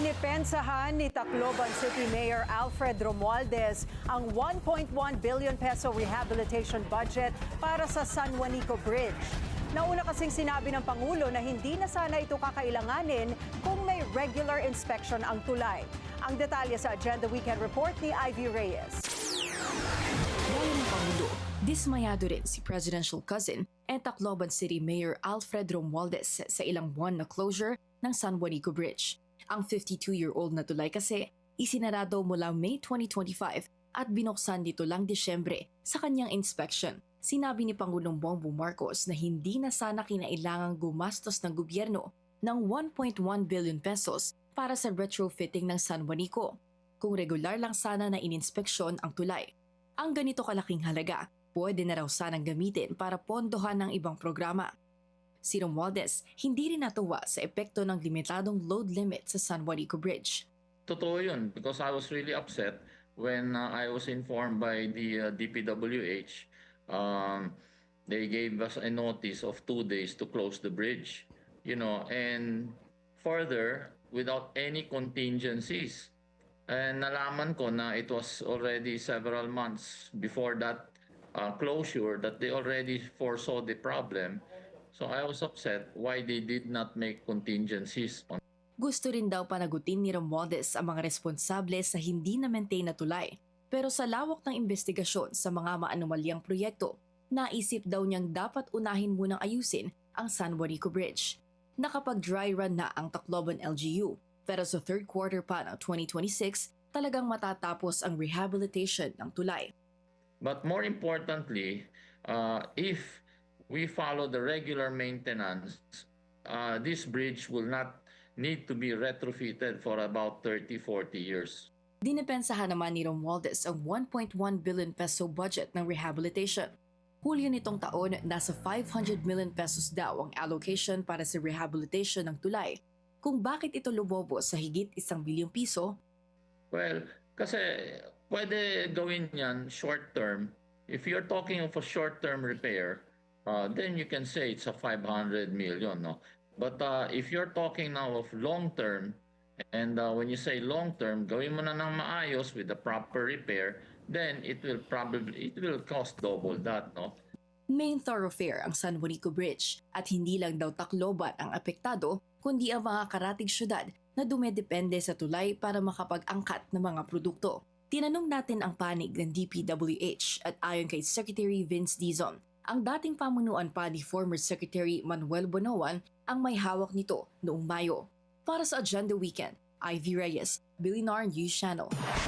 Dinipensahan ni Tacloban City Mayor Alfred Romualdez ang 1.1 billion peso rehabilitation budget para sa San Juanico Bridge. Nauna kasing sinabi ng Pangulo na hindi na sana ito kakailanganin kung may regular inspection ang tulay. Ang detalye sa Agenda Weekend Report ni Ivy Reyes. Gaya ng Pangulo, dismayado rin si presidential cousin at Tacloban City Mayor Alfred Romualdez sa ilang buwan na closure ng San Juanico Bridge. Ang 52-year-old na tulay kasi isinarado mula May 2025 at binuksan dito lang Disyembre sa kanyang inspection. Sinabi ni Pangulong Bongbong Marcos na hindi na sana kinailangang gumastos ng gobyerno ng 1.1 billion pesos para sa retrofitting ng San Juanico. Kung regular lang sana na ininspeksyon ang tulay. Ang ganito kalaking halaga, pwede na raw sanang gamitin para pondohan ng ibang programa. Si Romualdez hindi rin natuwa sa epekto ng limitadong load limit sa San Juanico Bridge. Totoo yun because I was really upset when I was informed by the DPWH. They gave us a notice of 2 days to close the bridge, and further without any contingencies. And nalaman ko na it was already several months before that closure that they already foresaw the problem. So I was upset why they did not make contingencies. Gusto rin daw panagutin ni Romualdez ang mga responsable sa hindi na-maintain na tulay. Pero sa lawak ng investigasyon sa mga maanomalyang proyekto, naisip daw niyang dapat unahin munang ayusin ang San Juanico Bridge. Nakapag-dry run na ang Tacloban LGU, pero sa third quarter pa ng 2026, talagang matatapos ang rehabilitation ng tulay. But more importantly, if we follow the regular maintenance, this bridge will not need to be retrofitted for about 30-40 years. Dinipensahan naman ni Romualdez ang 1.1 billion peso budget ng rehabilitation. Hulyo nitong taon, nasa 500 million pesos daw ang allocation para sa rehabilitation ng tulay. Kung bakit ito lumobo sa higit 1 bilyong piso? Well, kasi pwede gawin yan short term. If you're talking of a short term repair, then you can say it's a 500 million. No? But if you're talking now of long term, and when you say long term, gawin mo na ng maayos with the proper repair, then it will cost double that, no? Main thoroughfare ang San Juanico Bridge at hindi lang daw Tacloban ang apektado, kundi ang mga karatig syudad na dumedepende sa tulay para makapag-angkat ng mga produkto. Tinanong natin ang panig ng DPWH at ayon kay Secretary Vince Dizon, ang dating pamunuan pa ni former Secretary Manuel Bonoan ang may hawak nito noong Mayo. Para sa Agenda Weekend, Ivy Reyes, Bilinar News Channel.